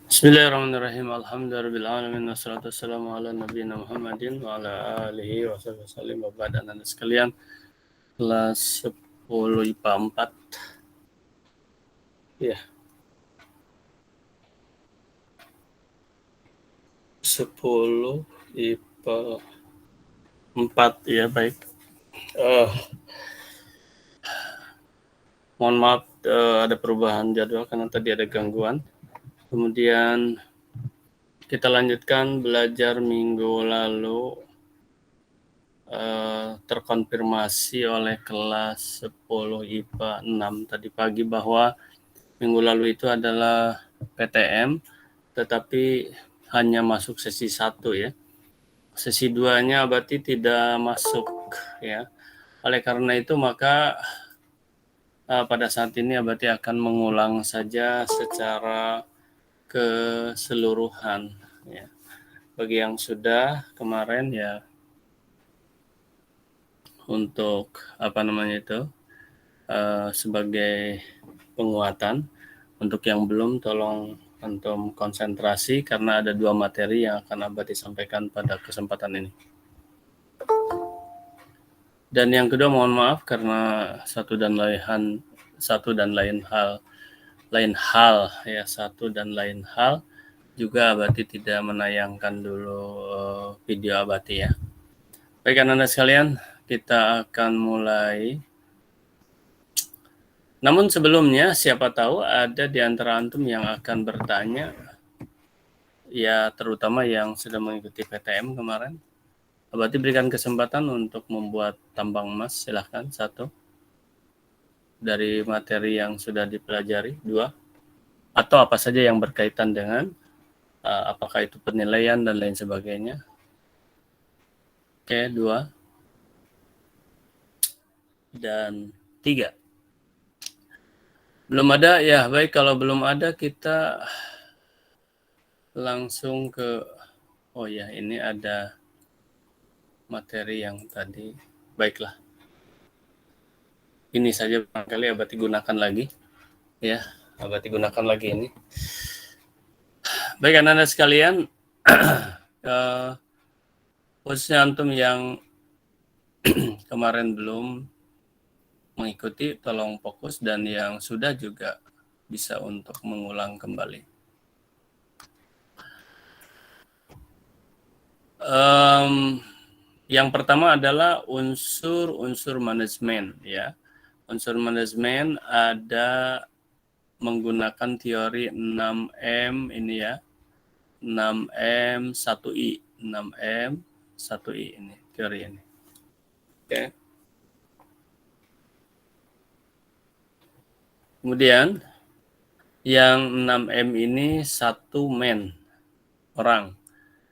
Bismillahirrahmanirrahim. Alhamdulillahirabbil wassalatu wassalamu ala nabiyina Muhammadin wa ala alihi wasallam. Wa ba'd, anak sekalian, kelas 10 IPA 4. Ya. 10 IPA 4 ya, baik. Mohon maaf ada perubahan jadwal karena tadi ada gangguan. Kemudian kita lanjutkan belajar minggu lalu, terkonfirmasi oleh kelas 10 IPA 6 tadi pagi bahwa minggu lalu itu adalah PTM, tetapi hanya masuk sesi 1 ya. Sesi 2-nya berarti tidak masuk ya. Oleh karena itu maka pada saat ini Abati akan mengulang saja secara keseluruhan ya. Bagi yang sudah kemarin ya, untuk sebagai penguatan. Untuk yang belum, tolong antum konsentrasi karena ada 2 materi yang akan Abati sampaikan pada kesempatan ini. Dan yang kedua, mohon maaf karena satu dan lain hal juga Abati tidak menayangkan dulu video Abati ya. Baik anak-anak sekalian, kita akan mulai. Namun sebelumnya, siapa tahu ada di antara antum yang akan bertanya, ya terutama yang sudah mengikuti PTM kemarin. Berarti berikan kesempatan untuk membuat tambang emas, silahkan. 1, dari materi yang sudah dipelajari. 2, atau apa saja yang berkaitan dengan apakah itu penilaian dan lain sebagainya. Oke, 2. Dan 3. Belum ada? Ya, baik. Kalau belum ada, kita langsung ke, oh ya, ini ada materi yang tadi. Baiklah. Ini saja barangkali Abati gunakan lagi. Ya, Abati gunakan lagi ini. Baik anak-anak sekalian, khususnya antum yang kemarin belum mengikuti, tolong fokus, dan yang sudah juga bisa untuk mengulang kembali. Yang pertama adalah unsur manajemen ya. Unsur manajemen ada menggunakan teori 6M ini ya. 6M 1I, 6M 1I ini teori ini. Oke. Kemudian yang 6M ini 1 man, orang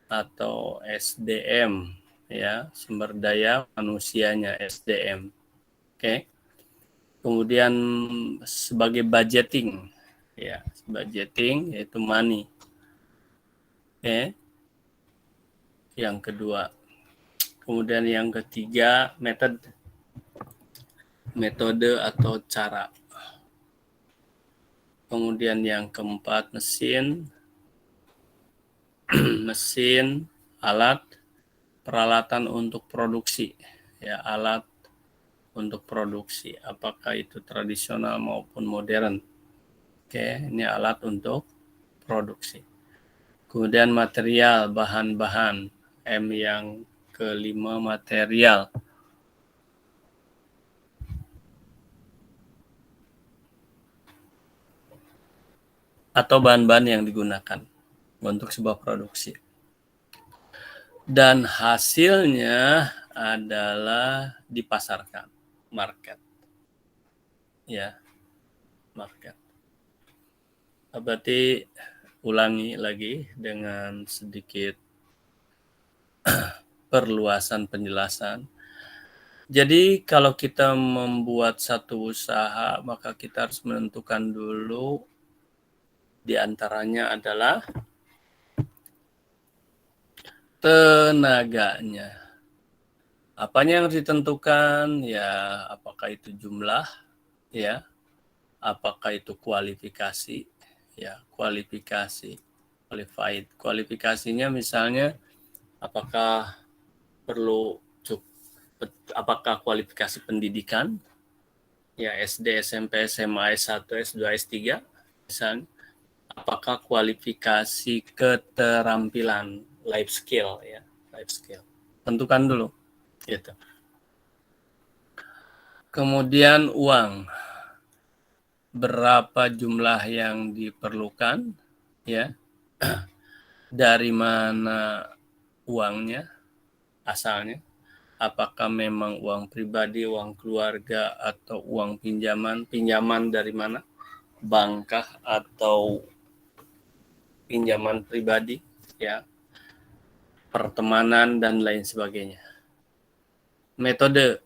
atau SDM ya, sumber daya manusianya SDM. Oke. Kemudian sebagai budgeting ya, budgeting yaitu money. Oke. Yang kedua. Kemudian yang ketiga metode atau cara. Kemudian yang keempat mesin, alat, peralatan untuk produksi ya, alat untuk produksi, apakah itu tradisional maupun modern. Oke, ini alat untuk produksi. Kemudian material, bahan-bahan, M yang kelima material. Atau bahan-bahan yang digunakan untuk sebuah produksi. Dan hasilnya adalah dipasarkan, market. Ya, market. Berarti ulangi lagi dengan sedikit perluasan penjelasan. Jadi kalau kita membuat satu usaha, maka kita harus menentukan dulu, di antaranya adalah tenaganya. Apanya yang harus ditentukan? Ya, apakah itu jumlah, ya, apakah itu kualifikasi, ya, kualifikasi. qualified. Kualifikasinya misalnya apakah perlu apakah kualifikasi pendidikan, ya SD, SMP, SMA, S1, S2, S3 misalnya, apakah kualifikasi keterampilan, life skill ya, life skill. Tentukan dulu gitu. Kemudian uang, berapa jumlah yang diperlukan, ya, dari mana uangnya asalnya, apakah memang uang pribadi, uang keluarga, atau uang pinjaman dari mana, bank atau pinjaman pribadi, ya, pertemanan dan lain sebagainya. Metode,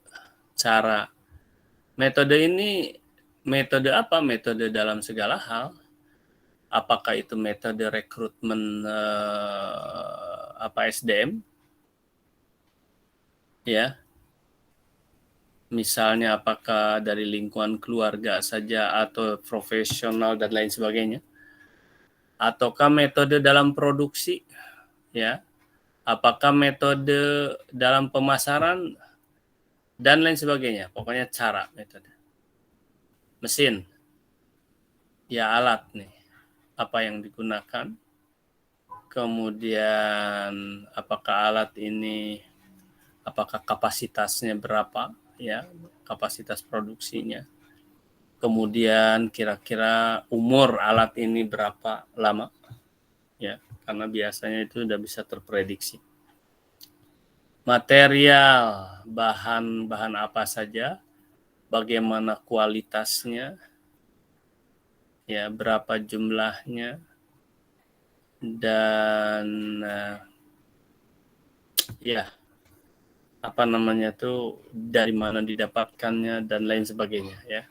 cara. Metode ini metode apa? Metode dalam segala hal. Apakah itu metode rekrutmen SDM? Ya. Misalnya apakah dari lingkungan keluarga saja atau profesional dan lain sebagainya? Ataukah metode dalam produksi? Ya. Apakah metode dalam pemasaran dan lain sebagainya? Pokoknya cara, metode. Mesin, ya alat nih, apa yang digunakan, kemudian apakah alat ini, apakah kapasitasnya berapa, ya, kapasitas produksinya, kemudian kira-kira umur alat ini berapa lama, ya, karena biasanya itu sudah bisa terprediksi. Material, bahan apa saja, bagaimana kualitasnya, ya, berapa jumlahnya, dan ya, apa namanya tuh, dari mana didapatkannya dan lain sebagainya, ya.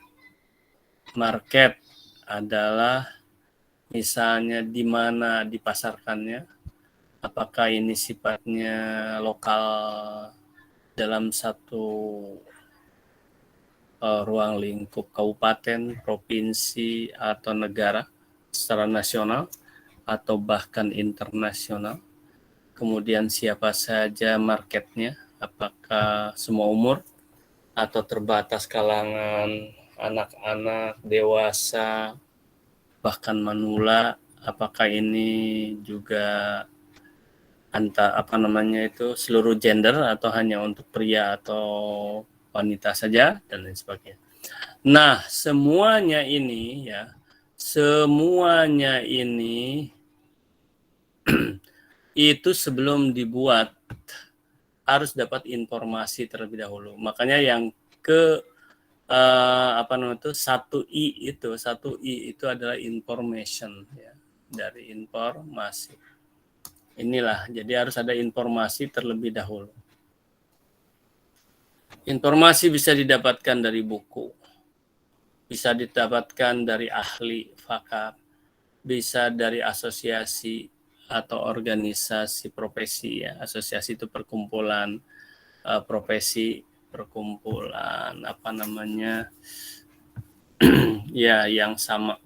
Market adalah misalnya di mana dipasarkannya, apakah ini sifatnya lokal dalam satu ruang lingkup kabupaten, provinsi, atau negara secara nasional, atau bahkan internasional. Kemudian siapa saja marketnya, apakah semua umur, atau terbatas kalangan anak-anak, dewasa, bahkan manula, apakah ini juga seluruh gender atau hanya untuk pria atau wanita saja dan lain sebagainya. Nah, semuanya ini itu sebelum dibuat harus dapat informasi terlebih dahulu. Makanya yang ke satu I itu adalah information, ya, dari informasi. Inilah, jadi harus ada informasi terlebih dahulu. Informasi bisa didapatkan dari buku, bisa didapatkan dari ahli fakar, bisa dari asosiasi atau organisasi profesi, ya. Asosiasi itu perkumpulan profesi, perkumpulan ya, yang sama,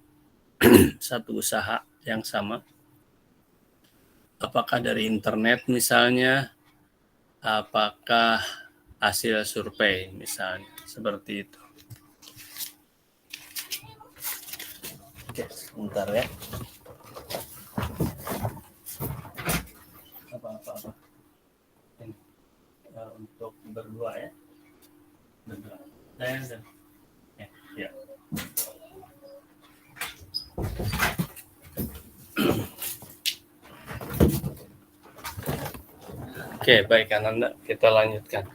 satu usaha yang sama. Apakah dari internet misalnya, apakah hasil survei misalnya, seperti itu. Oke, sebentar ya. Apa. Ini untuk berdua ya. Berdua. Ya. Oke, baik Ananda, kita lanjutkan.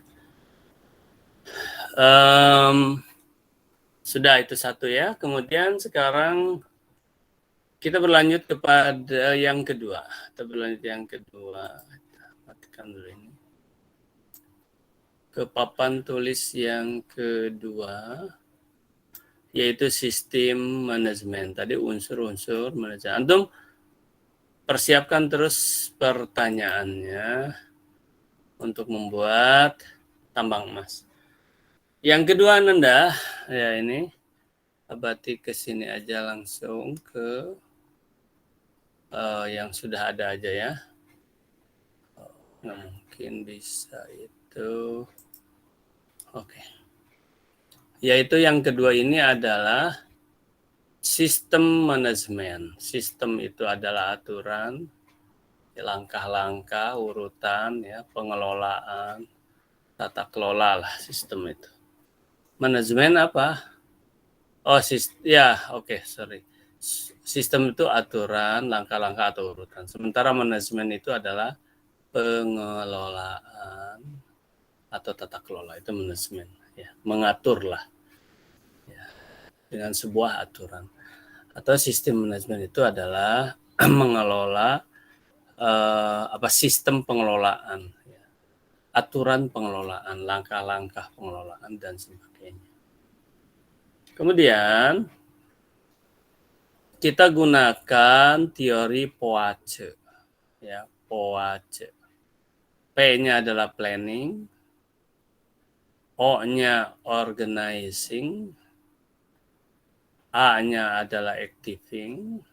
Sudah itu satu ya. Kemudian sekarang kita berlanjut kepada yang kedua. Matikan dulu ini. Ke papan tulis yang kedua, yaitu sistem manajemen. Tadi unsur-unsur manajemen. Antum persiapkan terus pertanyaannya untuk membuat tambang emas. Yang kedua Ananda, ya ini, abati ke sini aja langsung ke yang sudah ada aja ya. Nah, mungkin bisa itu. Oke. Yaitu yang kedua ini adalah sistem manajemen. Sistem itu adalah aturan, langkah-langkah, urutan, ya, pengelolaan, tata kelola lah sistem itu. Manajemen apa? Oh, sorry. Sistem itu aturan, langkah-langkah atau urutan. Sementara manajemen itu adalah pengelolaan atau tata kelola, itu manajemen. Ya, mengatur lah, ya, dengan sebuah aturan. Atau sistem manajemen itu adalah mengelola sistem pengelolaan, ya, aturan pengelolaan, langkah-langkah pengelolaan dan sebagainya. Kemudian kita gunakan teori POACE, ya, POACE. P-nya adalah planning, O-nya organizing, A-nya adalah activing,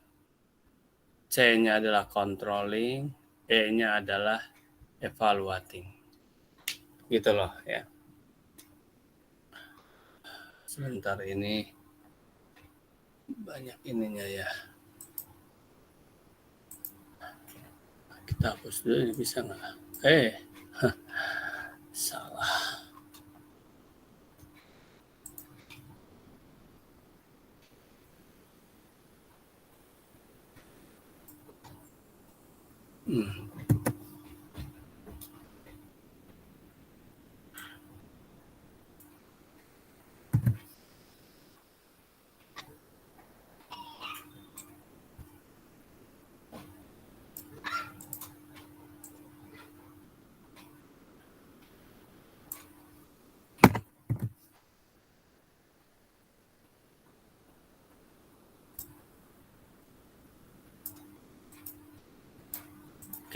C-nya adalah controlling, E-nya adalah evaluating. Gitu loh ya. Sebentar ini banyak ininya ya. Kita hapus dulu, ini bisa nggak? Salah.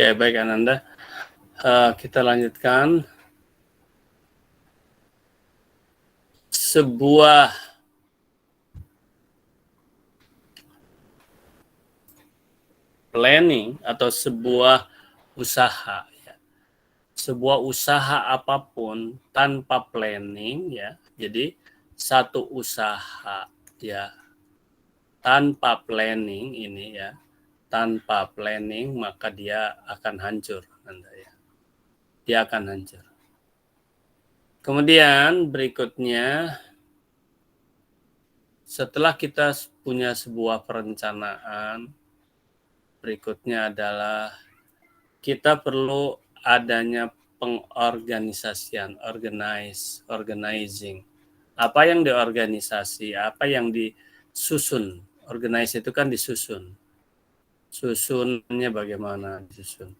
Oke, baik Ananda. Kita lanjutkan. Sebuah planning atau sebuah usaha, ya. Sebuah usaha apapun tanpa planning, ya. Jadi satu usaha, ya, tanpa planning ini, ya, tanpa planning maka dia akan hancur, Anda, ya. Dia akan hancur. Kemudian berikutnya, setelah kita punya sebuah perencanaan, berikutnya adalah kita perlu adanya pengorganisasian, organizing. Apa yang diorganisasi, apa yang disusun. Organize itu kan disusun. Susunnya bagaimana disusun?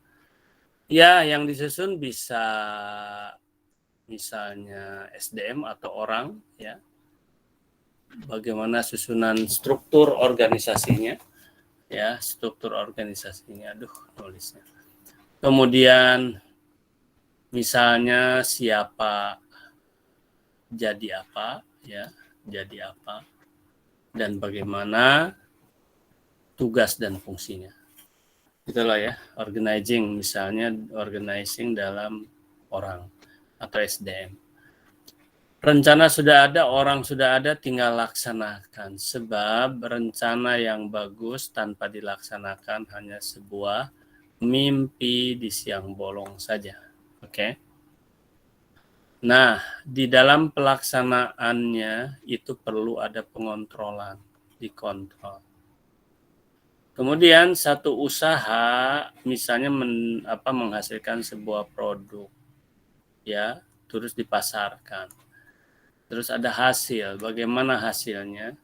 Ya, yang disusun bisa misalnya SDM atau orang, ya. Bagaimana susunan struktur organisasinya, ya, struktur organisasinya. Aduh, nulisnya. Kemudian misalnya siapa jadi apa, ya, jadi apa, dan bagaimana tugas dan fungsinya. Itulah ya, organizing, misalnya organizing dalam orang atau SDM. Rencana sudah ada, orang sudah ada, tinggal laksanakan. Sebab rencana yang bagus tanpa dilaksanakan hanya sebuah mimpi di siang bolong saja. Oke. Nah, di dalam pelaksanaannya itu perlu ada pengontrolan, dikontrol. Kemudian satu usaha misalnya menghasilkan sebuah produk, ya, terus dipasarkan. Terus ada hasil, bagaimana hasilnya?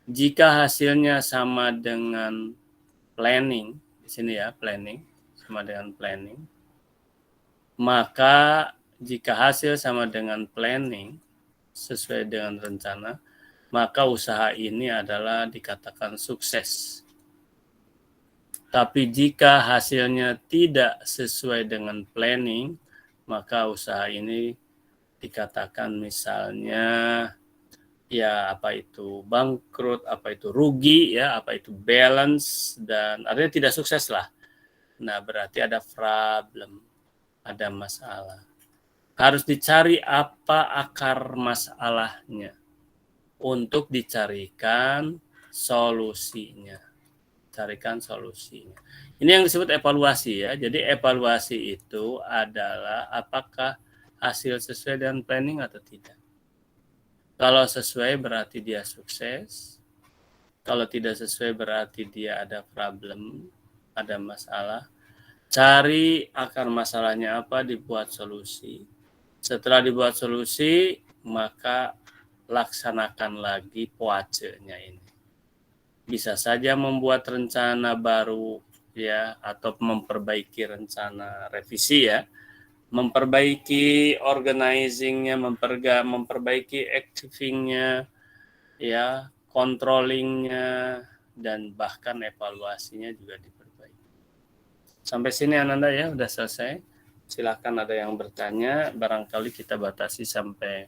Jika hasilnya sama dengan planning, di sini ya, planning, sama dengan planning, maka jika hasil sama dengan planning, sesuai dengan rencana, maka usaha ini adalah dikatakan sukses. Tapi jika hasilnya tidak sesuai dengan planning, maka usaha ini dikatakan misalnya ya apa itu bangkrut, apa itu rugi, ya apa itu balance, dan artinya tidak sukses lah. Nah, berarti ada problem, ada masalah. Harus dicari apa akar masalahnya untuk dicarikan solusinya. Carikan solusinya. Ini yang disebut evaluasi ya. Jadi evaluasi itu adalah apakah hasil sesuai dengan planning atau tidak. Kalau sesuai berarti dia sukses. Kalau tidak sesuai berarti dia ada problem, ada masalah. Cari akar masalahnya apa, dibuat solusi. Setelah dibuat solusi, maka laksanakan lagi poacenya ini. Bisa saja membuat rencana baru ya, atau memperbaiki rencana revisi ya, memperbaiki organizingnya, memperbaiki activingnya ya, controllingnya, dan bahkan evaluasinya juga diperbaiki. Sampai sini Ananda ya, udah selesai. Silakan ada yang bertanya, barangkali kita batasi sampai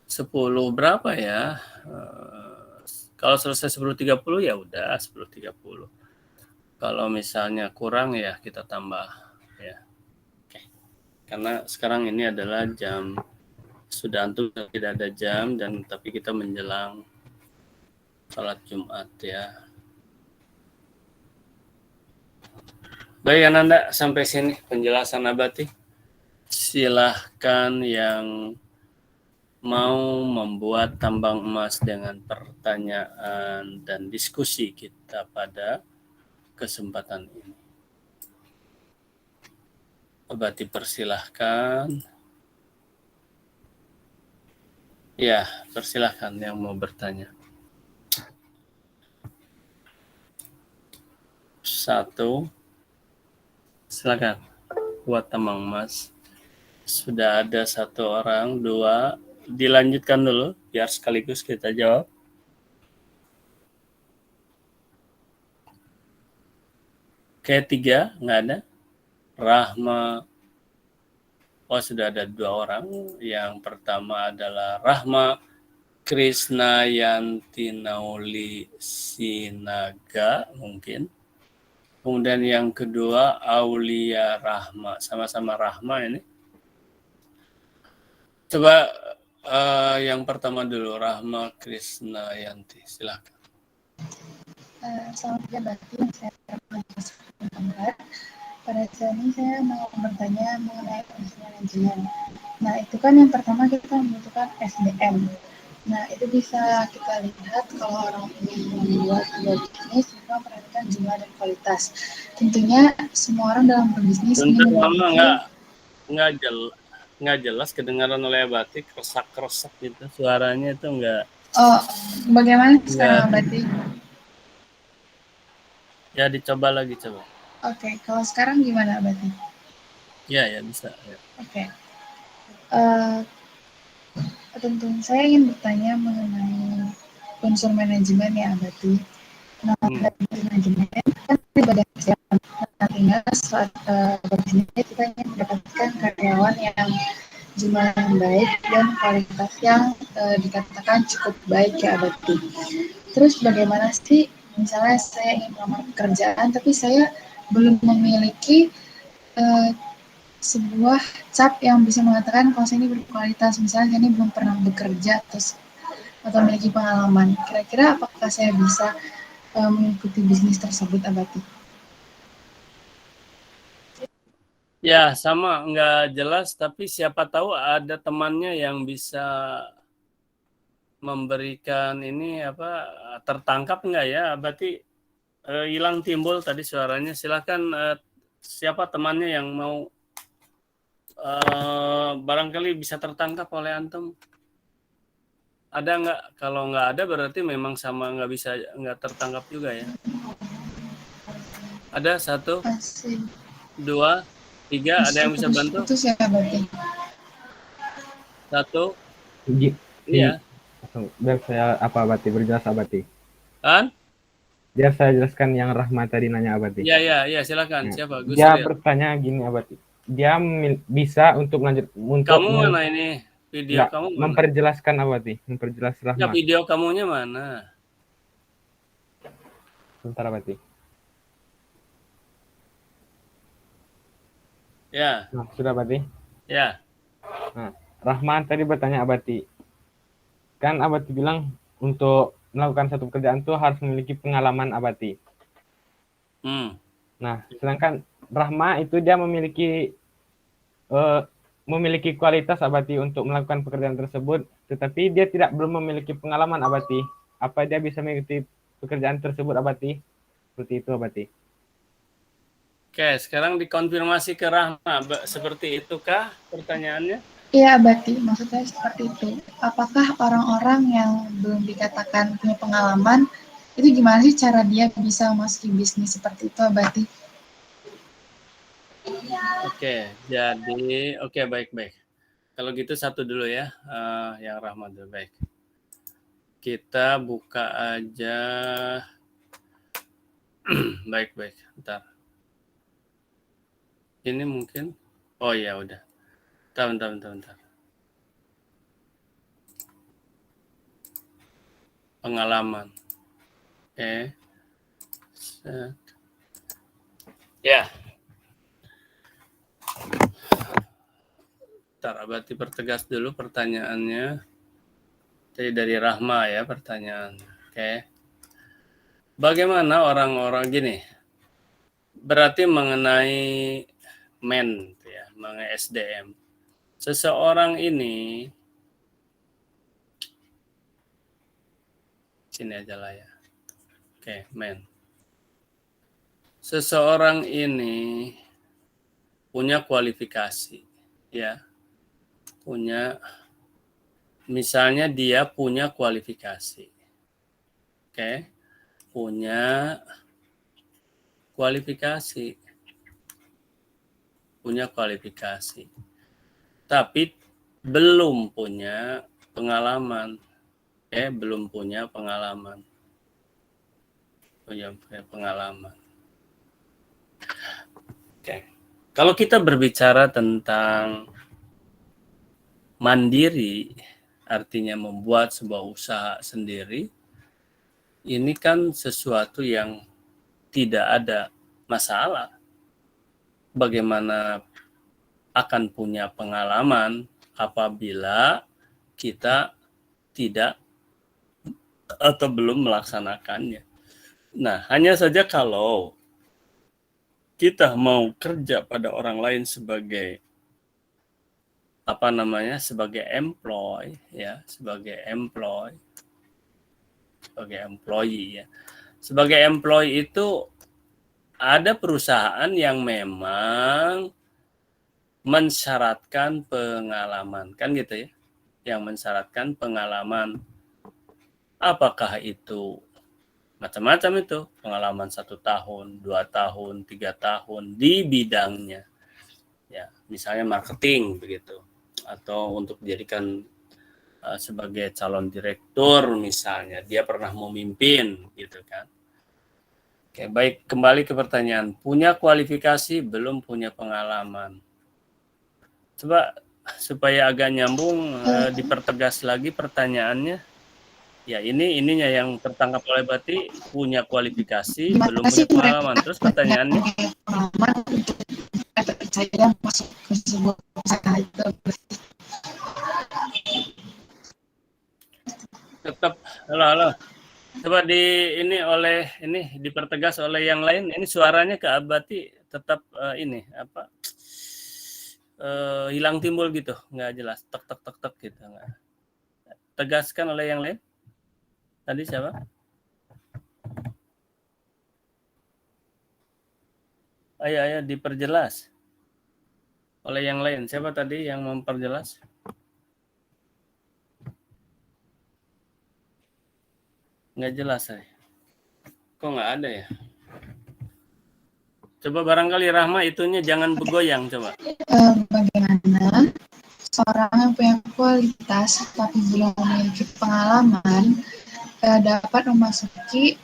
10 berapa ya? Kalau selesai 10.30 ya udah 10.30. Kalau misalnya kurang ya kita tambah ya. Oke. Karena sekarang ini adalah jam, sudah antum tidak ada jam, dan tapi kita menjelang salat Jumat ya. Baik Ananda, sampai sini penjelasan Abati. Silahkan yang mau membuat tambang emas dengan pertanyaan dan diskusi kita pada kesempatan ini. Abati persilahkan. Ya, persilahkan yang mau bertanya. 1, silakan buat tambang emas. Sudah ada 1 orang, 2, dilanjutkan dulu biar sekaligus kita jawab. Oke, 3, nggak ada. Rahma, oh sudah ada 2 orang. Yang pertama adalah Rahma Krisnayanti Nauli Sinaga mungkin. Kemudian yang kedua Aulia Rahma, sama-sama Rahma ini. Coba yang pertama dulu, Rahma Krisnayanti, silakan. Selamat pagi Bakti, saya Rahma. Pada saat ini saya mau bertanya mengenai bisnis manajemen. Nah, itu kan yang pertama kita membutuhkan SDM. Nah, itu bisa kita lihat kalau orang ingin membuat sebuah bisnis, kita memperhatikan jumlah dan kualitas. Tentunya semua orang dalam berbisnis ingin memiliki... nggak jelas kedengaran oleh Abati, keresak gitu suaranya itu nggak. Oh, bagaimana sekarang Abati? Ya, dicoba lagi coba. Oke, kalau sekarang gimana Abati? Ya bisa. Ya. Oke. Tentu saya ingin bertanya mengenai unsur manajemen ya Abati. Nah, dari manajemen kan ibadah siapa. Tinggal saat berbisnis kita ingin mendapatkan karyawan yang jumlah yang baik dan kualitas yang dikatakan cukup baik ya Abati. Terus bagaimana sih misalnya saya ingin melamar pekerjaan tapi saya belum memiliki sebuah cap yang bisa mengatakan kalau saya ini berkualitas, misalnya ini belum pernah bekerja atau memiliki pengalaman. Kira-kira apakah saya bisa mengikuti bisnis tersebut, Abati? Ya, sama, nggak jelas, tapi siapa tahu ada temannya yang bisa memberikan ini tertangkap nggak ya? Berarti hilang timbul tadi suaranya. Silakan siapa temannya yang mau barangkali bisa tertangkap oleh antum. Ada nggak? Kalau nggak ada berarti memang sama nggak tertangkap juga ya. Ada 1, 2, 3, ada yang bisa bantu? Putus ya Abati. 1. Iya. Biar saya Abati berjelas Abati. Kan? Biar saya jelaskan yang Rahma tadi nanya Abati. Iya, silakan. Siapa? Dia bertanya gini Abati. Dia bisa untuk lanjut untuk kamu mana ini? Video Enggak, kamu mana? memperjelaskan Abati, memperjelas Ya, Rahma. video kamunya mana? Sebentar Abati. Ya, Nah, sudah Abati. ya. Nah, Rahman tadi bertanya Abati. Kan Abati bilang untuk melakukan satu pekerjaan itu harus memiliki pengalaman Abati. Hmm. Nah, sedangkan Rahma itu dia memiliki kualitas Abati untuk melakukan pekerjaan tersebut, tetapi dia belum memiliki pengalaman Abati. Apa dia bisa mengikuti pekerjaan tersebut Abati? Seperti itu Abati. Oke, sekarang dikonfirmasi ke Rahma. Seperti itukah pertanyaannya? Iya, Abati, maksudnya seperti itu. Apakah orang-orang yang belum dikatakan punya pengalaman, itu gimana sih cara dia bisa masuki bisnis seperti itu, Abati? Oke, jadi baik. Kalau gitu satu dulu ya, yang Rahma dulu, baik. Kita buka aja. Baik, bentar. Ini mungkin, oh ya udah. Bentar. Pengalaman. Oke. Set. Ya. Bentar, berarti pertegas dulu pertanyaannya. Jadi dari Rahma ya pertanyaan. Oke. Bagaimana orang-orang gini? Berarti mengenai men ya, mengenai SDM. Seseorang ini sini aja lah ya. Oke, men. Seseorang ini punya kualifikasi ya. Misalnya dia punya kualifikasi. Oke. Punya kualifikasi. Tapi belum punya pengalaman. Belum punya pengalaman. Oke. Kalau kita berbicara tentang mandiri, artinya membuat sebuah usaha sendiri, ini kan sesuatu yang tidak ada masalah. Bagaimana akan punya pengalaman apabila kita tidak atau belum melaksanakannya. Nah, hanya saja kalau kita mau kerja pada orang lain sebagai sebagai employee ya, sebagai employee ya. Sebagai employee itu ada perusahaan yang memang mensyaratkan pengalaman, kan gitu ya, yang mensyaratkan pengalaman. Apakah itu macam-macam itu, pengalaman 1 tahun, 2 tahun, 3 tahun di bidangnya, ya, misalnya marketing begitu, atau untuk dijadikan sebagai calon direktur misalnya, dia pernah memimpin gitu kan. Oke, baik, kembali ke pertanyaan, punya kualifikasi belum punya pengalaman. Coba supaya agak nyambung, dipertegas lagi pertanyaannya. Ya, ininya yang tertangkap oleh Bati, punya kualifikasi, belum punya pengalaman. Terus pertanyaannya? Pengalaman untuk percaya masuk ke sebuah usaha itu. Tetap, halo. Coba dipertegas oleh yang lain. Ini suaranya ke Abati tetap hilang timbul gitu, nggak jelas, tek gitu. Nggak. Tegaskan oleh yang lain. Tadi siapa? Ayo diperjelas oleh yang lain. Siapa tadi yang memperjelas? Nggak jelas saya. Kok nggak ada ya? Coba barangkali Rahma itunya jangan bergoyang coba. Bagaimana seorang yang punya kualitas tapi belum memiliki pengalaman dapat memasuki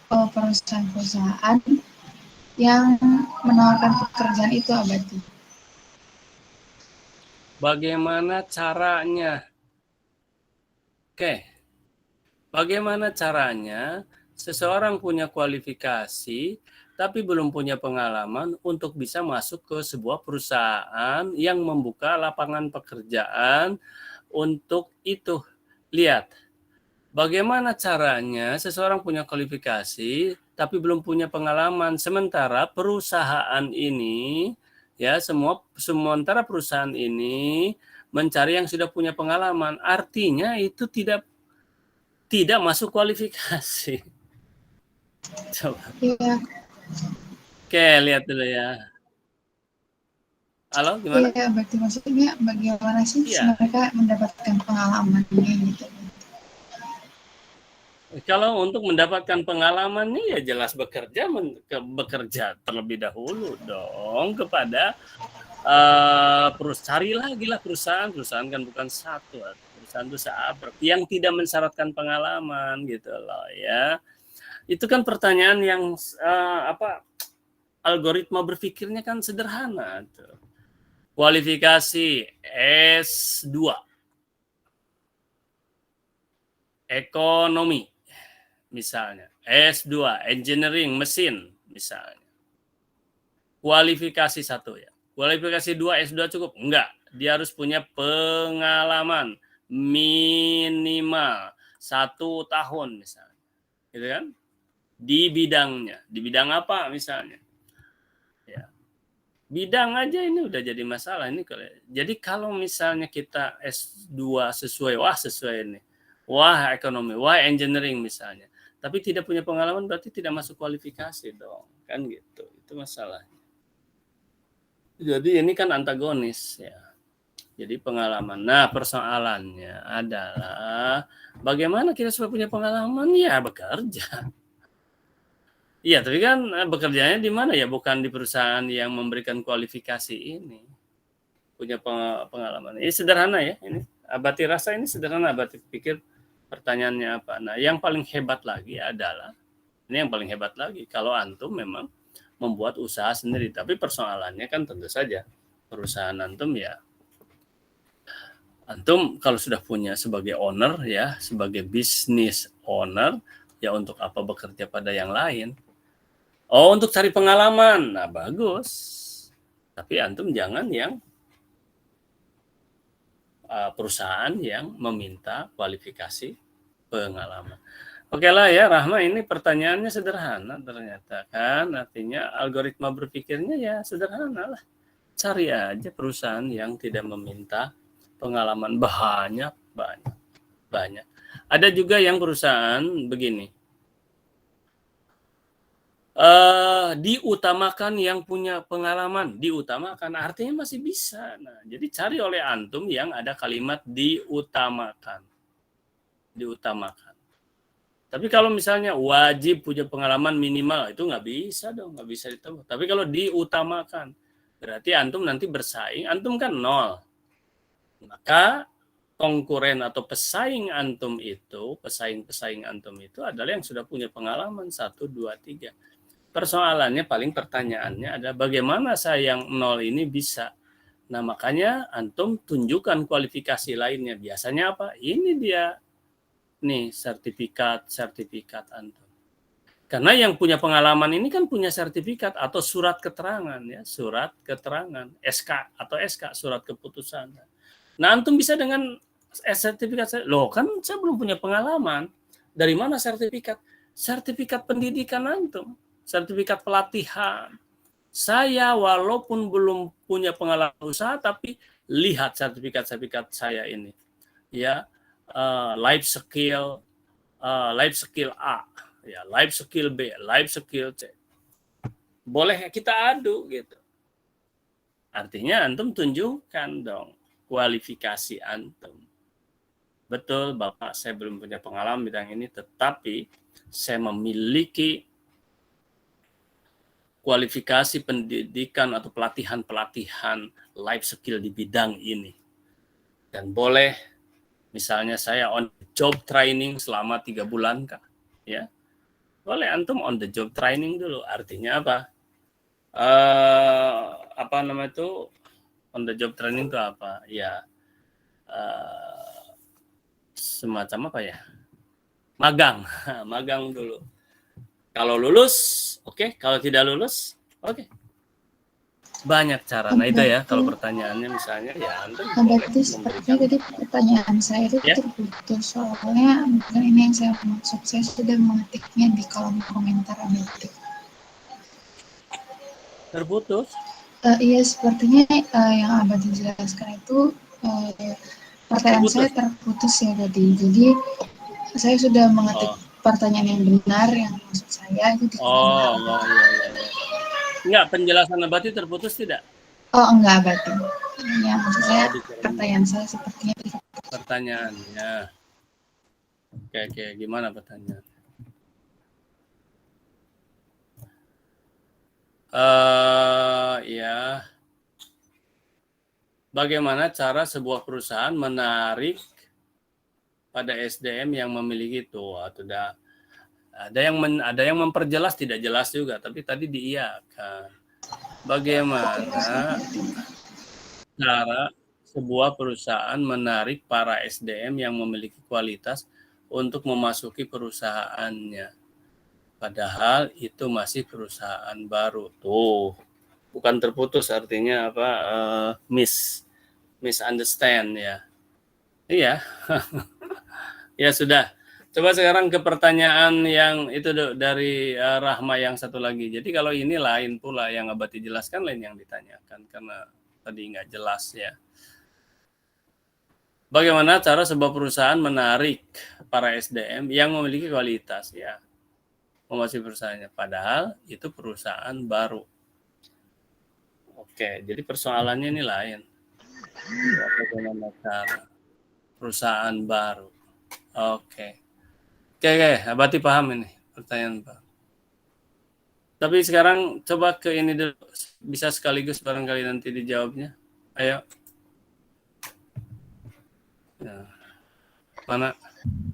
perusahaan-perusahaan yang menawarkan pekerjaan itu, Abati? bagaimana caranya? Oke, bagaimana caranya seseorang punya kualifikasi tapi belum punya pengalaman untuk bisa masuk ke sebuah perusahaan yang membuka lapangan pekerjaan untuk itu. Lihat, bagaimana caranya seseorang punya kualifikasi tapi belum punya pengalaman, sementara perusahaan ini sementara perusahaan ini mencari yang sudah punya pengalaman, artinya itu tidak masuk kualifikasi. Coba. Iya. Oke, lihat dulu ya. Halo, gimana? Iya, berarti maksudnya bagaimana sih Iya. mereka mendapatkan pengalamannya gitu? Kalau untuk mendapatkan pengalamannya ya jelas bekerja terlebih dahulu dong kepada cari lagi lah perusahaan kan bukan satu, perusahaan itu yang tidak mensyaratkan pengalaman gitu loh ya. Itu kan pertanyaan yang algoritma berpikirnya kan sederhana tuh. Kualifikasi S2 ekonomi misalnya, S2 engineering mesin misalnya. Kualifikasi 1 ya. Kualifikasi 2 S2 cukup? Enggak. Dia harus punya pengalaman minimal 1 tahun misalnya. Gitu kan? Di bidangnya. Di bidang apa misalnya? Ya. Bidang aja ini udah jadi masalah ini. Jadi kalau misalnya kita S2 sesuai ini. Wah ekonomi, wah engineering misalnya. Tapi tidak punya pengalaman berarti tidak masuk kualifikasi dong. Kan gitu. Itu masalahnya. Jadi ini kan antagonis ya. Jadi pengalaman. Nah, persoalannya adalah bagaimana kita supaya punya pengalaman ya bekerja. Iya, tapi kan bekerjanya di mana ya? Bukan di perusahaan yang memberikan kualifikasi ini. Punya pengalaman. Ini sederhana ya ini. Abati rasa ini sederhana, Abati pikir pertanyaannya apa. Nah, yang paling hebat lagi adalah kalau antum memang membuat usaha sendiri, tapi persoalannya kan tentu saja perusahaan antum ya. Antum kalau sudah punya sebagai owner ya, sebagai business owner, ya untuk apa bekerja pada yang lain? Oh, untuk cari pengalaman. Nah, bagus. Tapi antum jangan yang perusahaan yang meminta kualifikasi pengalaman. Oke lah ya, Rahma, ini pertanyaannya sederhana ternyata kan. Artinya algoritma berpikirnya ya sederhana lah. Cari aja perusahaan yang tidak meminta pengalaman. Banyak. Ada juga yang perusahaan begini. Diutamakan yang punya pengalaman, diutamakan artinya masih bisa. Nah, jadi cari oleh antum yang ada kalimat diutamakan. Tapi kalau misalnya wajib punya pengalaman minimal, itu nggak bisa dong, nggak bisa ditambah. Tapi kalau diutamakan, berarti antum nanti bersaing, antum kan 0. Maka konkuren atau pesaing antum itu adalah yang sudah punya pengalaman 1, 2, 3. Persoalannya pertanyaannya adalah bagaimana saya yang 0 ini bisa. Nah, makanya antum tunjukkan kualifikasi lainnya. Biasanya apa? Ini dia nih sertifikat antum. Karena yang punya pengalaman ini kan punya sertifikat atau surat keterangan ya, surat keterangan, SK atau SK, surat keputusan. Nah, antum bisa dengan sertifikat. Loh, kan saya belum punya pengalaman. Dari mana sertifikat? Sertifikat pendidikan antum, sertifikat pelatihan. Saya walaupun belum punya pengalaman usaha, tapi lihat sertifikat saya ini. Ya, life skill A, ya, life skill B, life skill C. Boleh kita adu gitu. Artinya antum tunjukkan dong kualifikasi antum. Betul, Bapak, saya belum punya pengalaman bidang ini, tetapi saya memiliki kualifikasi pendidikan atau pelatihan life skill di bidang ini. Dan boleh misalnya saya on the job training selama 3 bulan, Kak. Ya. Boleh antum on the job training dulu. Artinya apa? On the job training itu apa? Ya, semacam apa ya? Magang, magang dulu. Kalau lulus, oke. Kalau tidak lulus, oke. Banyak cara. Nah itu ya, kalau pertanyaannya misalnya, ya Anda boleh Berarti memberikan. sepertinya tadi pertanyaan saya itu Ya. terputus, soalnya mungkin ini yang saya maksud, saya sudah mengetiknya di kolom komentar Abati. Terputus? Iya, sepertinya yang Abati jelaskan itu pertanyaan saya terputus ya tadi. Jadi saya sudah mengetik pertanyaan yang benar, yang maksud saya itu di kolom komentar. Iya. Enggak, penjelasan Abati terputus tidak? Oh, enggak Abati. Ya, maksud saya Dikirain pertanyaan saya sepertinya pertanyaannya. Oke, gimana pertanyaan? Ya, bagaimana cara sebuah perusahaan menarik pada SDM yang memiliki itu? Atau ada yang memperjelas, tidak jelas juga, tapi tadi diiyakan. Bagaimana cara sebuah perusahaan menarik para SDM yang memiliki kualitas untuk memasuki perusahaannya? Padahal itu masih perusahaan baru. Tuh, bukan terputus, artinya apa? Misunderstand ya. Iya. Ya sudah. Coba sekarang ke pertanyaan yang itu dari Rahma yang satu lagi. Jadi kalau ini lain pula yang Abati jelaskan, lain yang ditanyakan karena tadi nggak jelas ya. Bagaimana cara sebuah perusahaan menarik para SDM yang memiliki kualitas ya, memasuki perusahaannya, padahal itu perusahaan baru. Oke, jadi persoalannya ini lain. Bagaimana cara perusahaan baru? Oke, Abati paham ini pertanyaan Pak. Tapi sekarang coba ke ini dulu, bisa sekaligus barangkali nanti dijawabnya. Ayo. Nah, mana?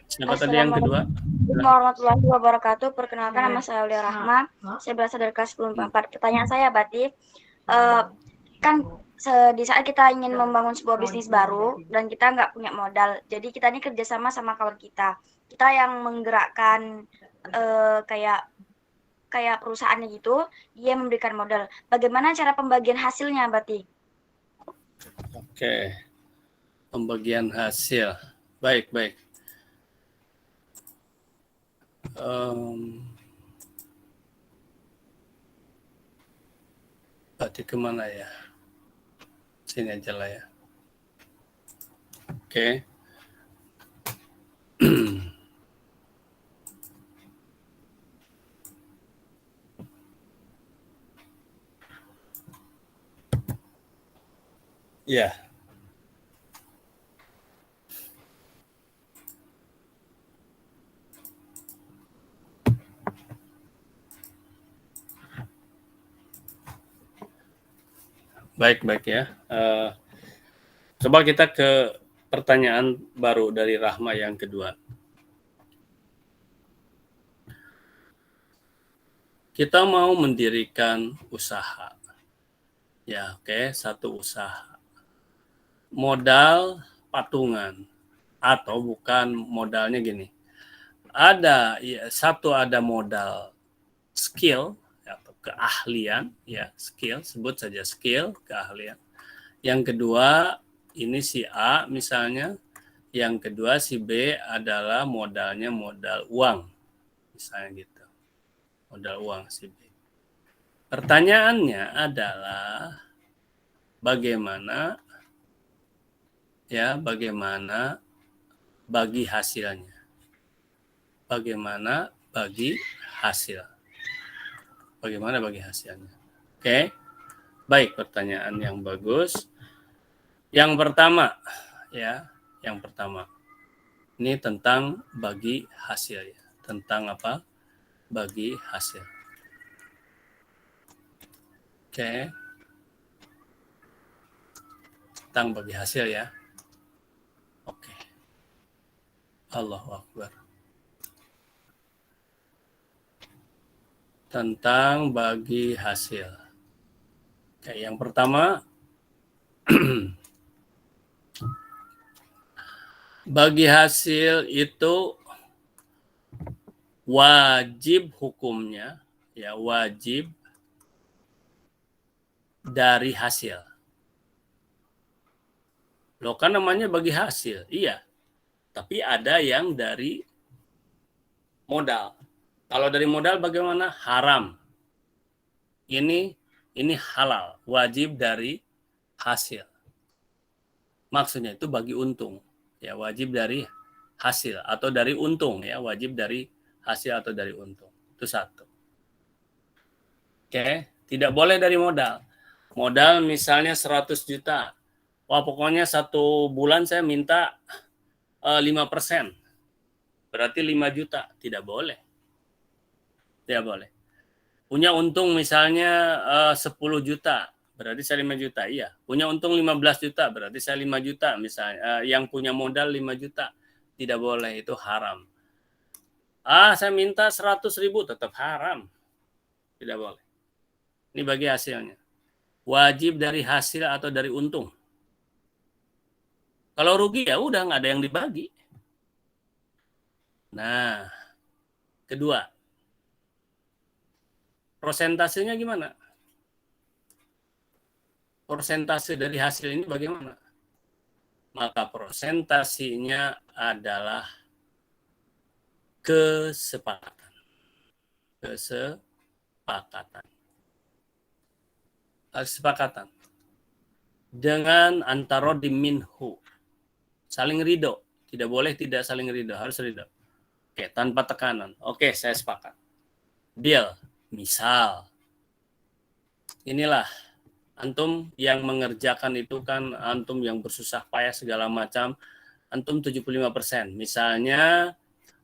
Siapa tadi yang kedua? Assalamualaikum warahmatullahi wabarakatuh. Perkenalkan, nama saya Aulia Rahma. Saya berasal dari kelas 1044. Pertanyaan saya, Bati, kan di saat kita ingin membangun sebuah bisnis baru dan kita nggak punya modal, jadi kita ini kerjasama sama kawan kita yang menggerakkan kayak perusahaannya gitu, dia memberikan modal. Bagaimana cara pembagian hasilnya, Bati? Oke, pembagian hasil. Baik. Berarti kemana ya? Sini aja lah ya. Oke. Ya. Baik ya. Coba kita ke pertanyaan baru dari Rahma yang kedua. Kita mau mendirikan usaha. Ya, oke, satu usaha. Modal patungan atau bukan modalnya gini. Ada modal skill atau keahlian, ya, skill, sebut saja skill, keahlian. Yang kedua, ini si A misalnya, yang kedua si B adalah modalnya modal uang, misalnya gitu, modal uang si B. Pertanyaannya adalah bagaimana bagi hasilnya? Bagaimana bagi hasilnya? Oke, baik, pertanyaan yang bagus. Yang pertama, ini tentang bagi hasil ya. Tentang apa? Bagi hasil. Oke. Tentang bagi hasil ya. Oke. Allahu Akbar. Tentang bagi hasil. Oke, yang pertama Bagi hasil itu wajib hukumnya, ya wajib dari hasil. Loh kan namanya bagi hasil, iya. Tapi ada yang dari modal. Kalau dari modal bagaimana? Haram. Ini halal, wajib dari hasil. Maksudnya itu bagi untung, ya wajib dari hasil atau dari untung, ya wajib dari hasil atau dari untung. Itu satu. Oke, tidak boleh dari modal. Modal misalnya 100 juta. Wah, pokoknya 1 bulan saya minta 5%. Berarti 5 juta. Tidak boleh. Tidak boleh. Punya untung misalnya 10 juta. Berarti saya 5 juta. Iya. Punya untung 15 juta. Berarti saya 5 juta. Misalnya yang punya modal 5 juta. Tidak boleh. Itu haram. Saya minta 100.000. Tetap haram. Tidak boleh. Ini bagi hasilnya. Wajib dari hasil atau dari untung. Kalau rugi ya udah nggak ada yang dibagi. Nah, kedua, prosentasenya gimana? Persentase dari hasil ini bagaimana? Maka prosentasinya adalah kesepakatan. Kesepakatan. Dengan antarodim minhu. Saling ridho. Tidak boleh tidak saling ridho. Harus ridho. Oke, tanpa tekanan. Oke, saya sepakat. Deal. Misal. Inilah. Antum yang mengerjakan itu kan antum yang bersusah payah segala macam. Antum 75%. Misalnya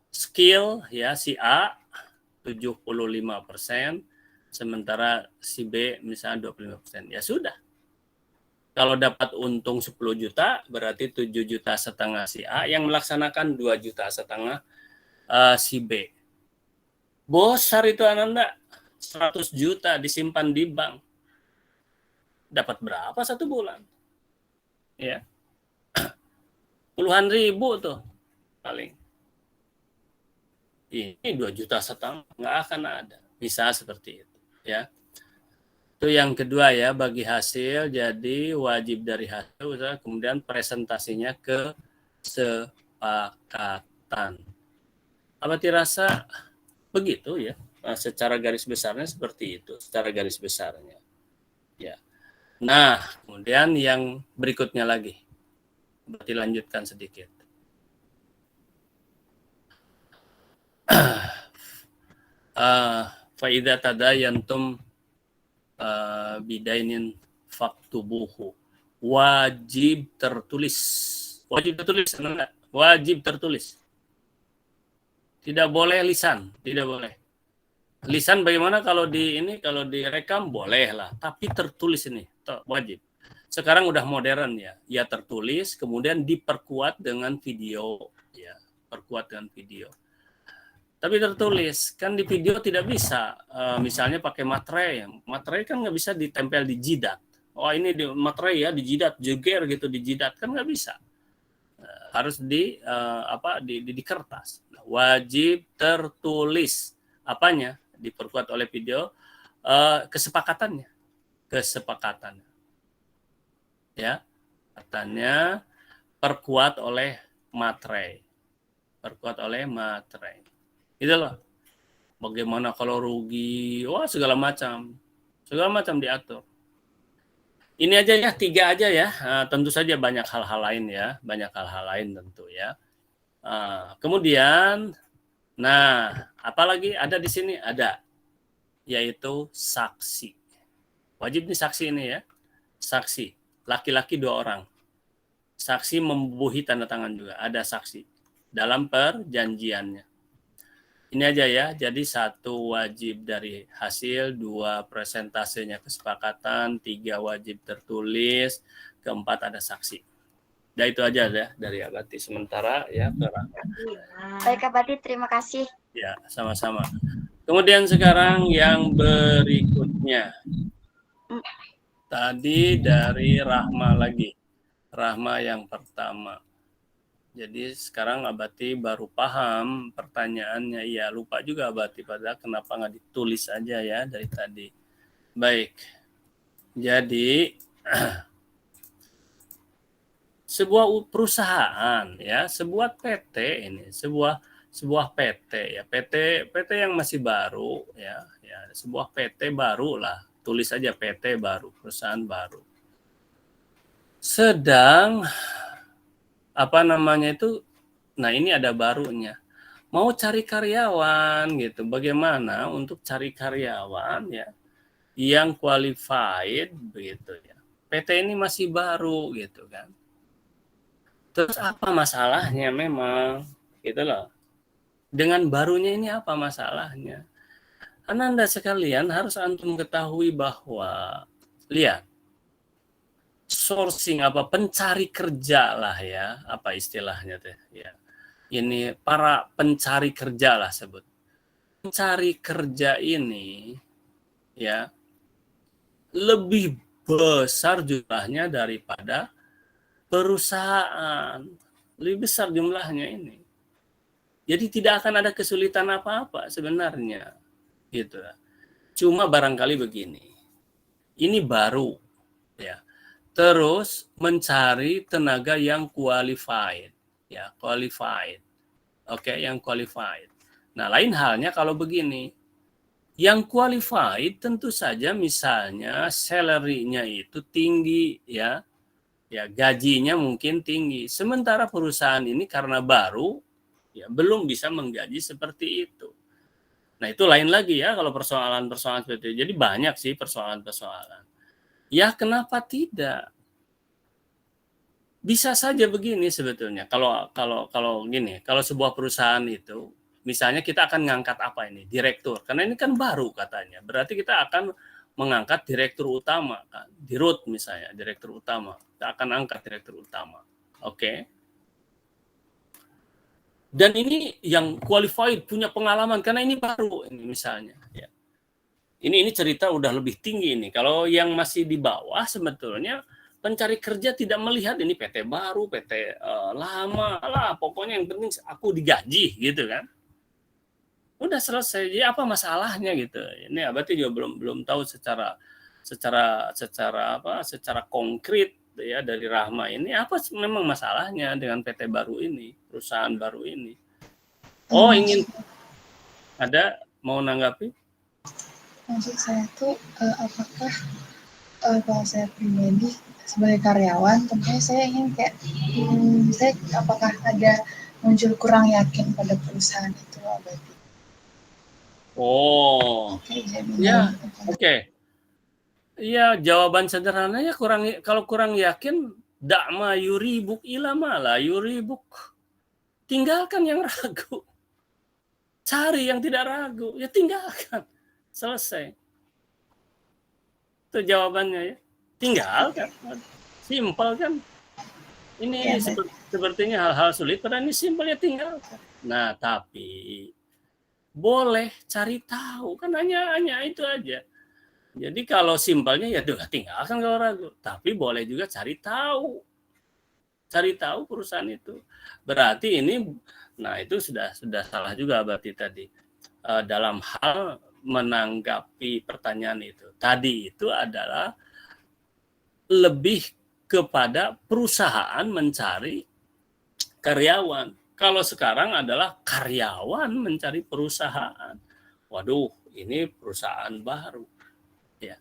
skill ya si A 75%. Sementara si B misalnya 25%. Ya sudah. Kalau dapat untung 10 juta, berarti 7,5 juta si A, yang melaksanakan 2,5 juta si B. Besar itu Ananda, 100 juta disimpan di bank. Dapat berapa 1 bulan? Ya. Puluhan ribu tuh paling. Ini 2,5 juta, nggak akan ada. Bisa seperti itu. Ya. Itu yang kedua ya, bagi hasil, jadi wajib dari hasil, kemudian presentasinya kesepakatan. Apa dirasa begitu ya? Secara garis besarnya seperti itu, secara garis besarnya. Ya. Nah, kemudian yang berikutnya lagi, berarti lanjutkan sedikit. Faida tadayantum bidainin faktubuhu, wajib tertulis, wajib tertulis, tidak boleh lisan, tidak boleh lisan. Bagaimana kalau kalau direkam boleh lah, tapi tertulis ini wajib. Sekarang udah modern ya tertulis kemudian diperkuat dengan video, ya perkuat dengan video. Tapi tertulis, kan di video tidak bisa, misalnya pakai materai kan nggak bisa ditempel di jidat. Oh ini di materai ya, di jidat, jeger gitu di jidat, kan nggak bisa. Harus di kertas. Wajib tertulis. Apanya? Diperkuat oleh video, kesepakatannya. Ya, katanya perkuat oleh materai. Gitu loh. Bagaimana kalau rugi? Wah, segala macam diatur. Ini aja ya, 3 aja ya. Tentu saja banyak hal-hal lain ya, tentu ya. Kemudian, nah, apalagi ada di sini? Ada, yaitu saksi. Wajib nih saksi ini ya. Saksi, laki-laki 2 orang. Saksi membubuhi tanda tangan juga. Ada saksi dalam perjanjiannya. Ini aja ya, jadi 1 wajib dari hasil, 2 presentasenya kesepakatan, 3 wajib tertulis, 4 ada saksi. Nah itu aja ya dari Abati sementara ya. Baik Abati, terima kasih. Ya, sama-sama. Kemudian sekarang yang berikutnya. Tadi dari Rahma lagi. Rahma yang pertama. Jadi sekarang Abati baru paham pertanyaannya. Iya, lupa juga Abati pada kenapa nggak ditulis aja ya dari tadi. Baik. Jadi sebuah perusahaan ya, sebuah PT ini, sebuah PT ya, PT yang masih baru ya, sebuah PT baru lah, tulis aja PT baru, perusahaan baru. Sedang apa namanya itu, nah ini ada barunya. Mau cari karyawan gitu, bagaimana untuk cari karyawan ya yang qualified begitu ya. PT ini masih baru gitu kan. Terus apa masalahnya memang gitu loh. Dengan barunya ini apa masalahnya? Ananda sekalian harus antum ketahui bahwa lihat sourcing apa pencari kerja lah ya, apa istilahnya teh ya. Ini para pencari kerja lah sebut. Pencari kerja ini ya lebih besar jumlahnya daripada perusahaan. Lebih besar jumlahnya ini. Jadi tidak akan ada kesulitan apa-apa sebenarnya. Gitu. Cuma barangkali begini. Ini baru ya. Terus mencari tenaga yang qualified ya, qualified. Oke, yang qualified. Nah, lain halnya kalau begini. Yang qualified tentu saja misalnya salary-nya itu tinggi ya. Ya, gajinya mungkin tinggi. Sementara perusahaan ini karena baru ya belum bisa menggaji seperti itu. Nah, itu lain lagi ya kalau persoalan-persoalan seperti itu. Jadi banyak sih persoalan-persoalan. Ya, kenapa tidak? Bisa saja begini sebetulnya. Kalau gini, kalau sebuah perusahaan itu misalnya kita akan ngangkat apa ini? Direktur. Karena ini kan baru katanya. Berarti kita akan mengangkat direktur utama kan. Di root misalnya, direktur utama. Kita akan angkat direktur utama. Oke. Dan ini yang qualified, punya pengalaman karena ini baru ini misalnya ya. Ini cerita udah lebih tinggi ini. Kalau yang masih di bawah sebetulnya pencari kerja tidak melihat ini PT baru, PT lama lah, pokoknya yang penting aku digaji gitu kan. Udah selesai. Jadi apa masalahnya gitu. Ini berarti juga belum tahu secara konkret ya dari Rahma ini apa memang masalahnya dengan PT baru ini, perusahaan baru ini. Oh, ingin ada mau nanggapi? Maksud saya tuh apakah kalau saya pribadi sebagai karyawan tentunya saya ingin kayak saya apakah ada muncul kurang yakin pada perusahaan itu berarti. Oh. Ya, oke. Iya, jawaban sederhananya kalau kurang yakin dakma yuribuk ilamala yuribuk. Tinggalkan yang ragu. Cari yang tidak ragu, ya tinggalkan. Selesai. Itu jawabannya ya. Tinggalkan. Simpel kan? Ini sepertinya hal-hal sulit, padahal ini simpel ya tinggalkan. Nah, tapi boleh cari tahu, kan hanya itu aja. Jadi kalau simpelnya ya udah tinggalkan kalau ragu. Tapi boleh juga cari tahu. Cari tahu perusahaan itu. Berarti ini, nah itu sudah salah juga berarti tadi. Dalam hal menanggapi pertanyaan itu. Tadi itu adalah lebih kepada perusahaan mencari karyawan. Kalau sekarang adalah karyawan mencari perusahaan. Waduh, ini perusahaan baru. Ya.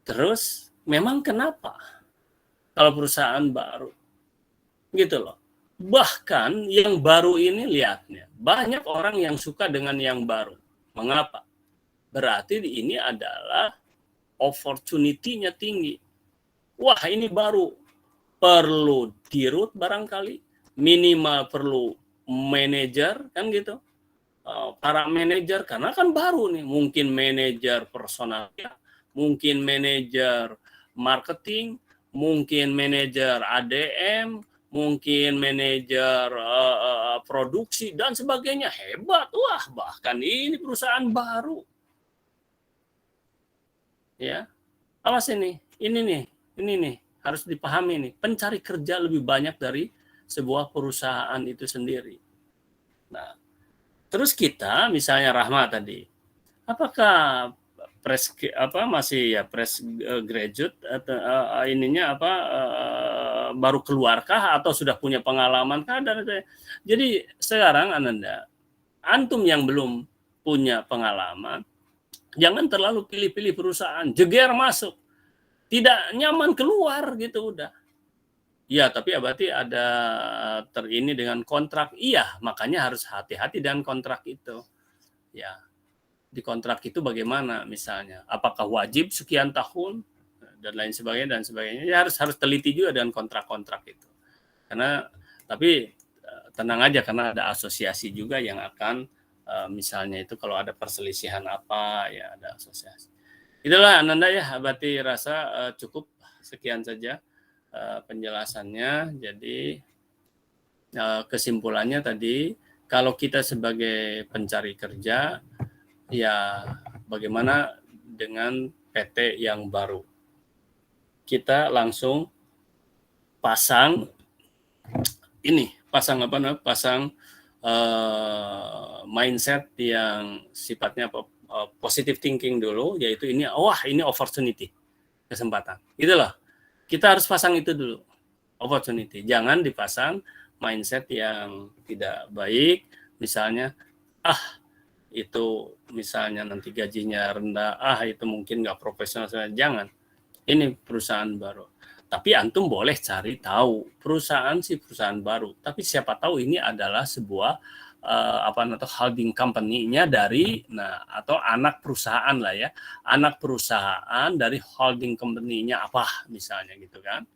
Terus memang kenapa kalau perusahaan baru gitu loh, bahkan yang baru ini lihatnya banyak orang yang suka dengan yang baru. Mengapa? Berarti ini adalah opportunity-nya tinggi. Wah, ini baru, perlu dirut barangkali, minimal perlu manajer kan gitu, para manajer karena kan baru nih, mungkin manajer personal, mungkin manajer marketing, mungkin manajer ADM, mungkin manajer produksi dan sebagainya. Hebat, wah bahkan ini perusahaan baru. Ya, awas ini, ini nih harus dipahami nih, pencari kerja lebih banyak dari sebuah perusahaan itu sendiri. Nah, terus kita misalnya Rahma tadi, apakah masih ya fresh graduate atau baru keluarkah atau sudah punya pengalaman kah? Jadi sekarang antum yang belum punya pengalaman, jangan terlalu pilih-pilih perusahaan, jeger masuk, tidak nyaman keluar gitu udah. Ya, tapi berarti ada terini dengan kontrak. Iya, makanya harus hati-hati dengan kontrak itu. Ya, di kontrak itu bagaimana misalnya? Apakah wajib sekian tahun dan lain sebagainya? Ya harus teliti juga dengan kontrak-kontrak itu. Tapi tenang aja karena ada asosiasi juga yang akan misalnya itu kalau ada perselisihan apa ya ada asosiasi. Itulah Ananda ya, berarti rasa cukup sekian saja penjelasannya. Jadi kesimpulannya tadi, kalau kita sebagai pencari kerja, ya bagaimana dengan PT yang baru? Kita langsung pasang mindset yang sifatnya positive thinking dulu, yaitu ini opportunity, kesempatan. Itulah. Kita harus pasang itu dulu, opportunity. Jangan dipasang mindset yang tidak baik, misalnya itu misalnya nanti gajinya rendah, itu mungkin nggak profesional. Jangan. Ini perusahaan baru. Tapi antum boleh cari tahu perusahaan baru. Tapi siapa tahu ini adalah sebuah holding company-nya atau anak perusahaan lah ya. Anak perusahaan dari holding company-nya apa misalnya gitu kan.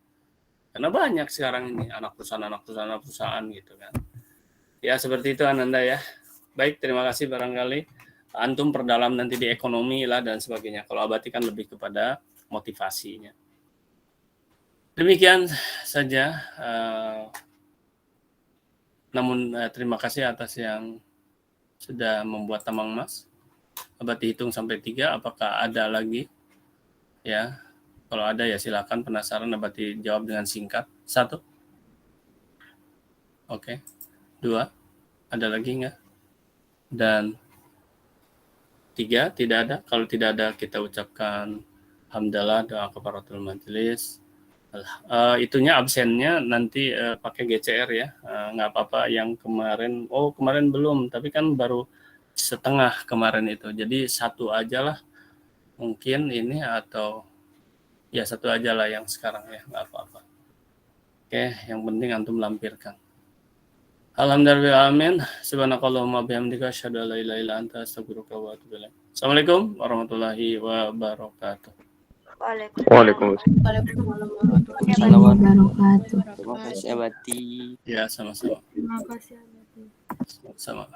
Karena banyak sekarang ini anak perusahaan gitu kan. Ya seperti itu Ananda ya. Baik, terima kasih barangkali. Antum perdalam nanti di ekonomi lah dan sebagainya. Kalau Abati kan lebih kepada motivasinya. Demikian saja. Namun terima kasih atas yang sudah membuat tambang emas. Abati hitung sampai 3. Apakah ada lagi? Ya, kalau ada ya silakan. Penasaran Abati jawab dengan singkat. 1. Oke. 2. Ada lagi enggak? Dan 3, tidak ada. Kalau tidak ada, kita ucapkan alhamdulillah, doa kafaratul majelis. Itunya absennya nanti pakai GCR ya, nggak apa-apa. Yang kemarin belum, tapi kan baru setengah kemarin itu. Jadi 1 aja lah mungkin ini, atau ya 1 aja lah yang sekarang ya, nggak apa-apa. Oke, yang penting antum lampirkan. Alhamdulillah, amin. Subhanakallahumma bihamdika asyhadu an la ilaha illa anta astaghfiruka wa atubu ilaik. Assalamualaikum warahmatullahi wabarakatuh. Waalaikumsalam. Wabarakatuh. Terima kasih Abati. Ya, sama-sama. Terima kasih. Sama.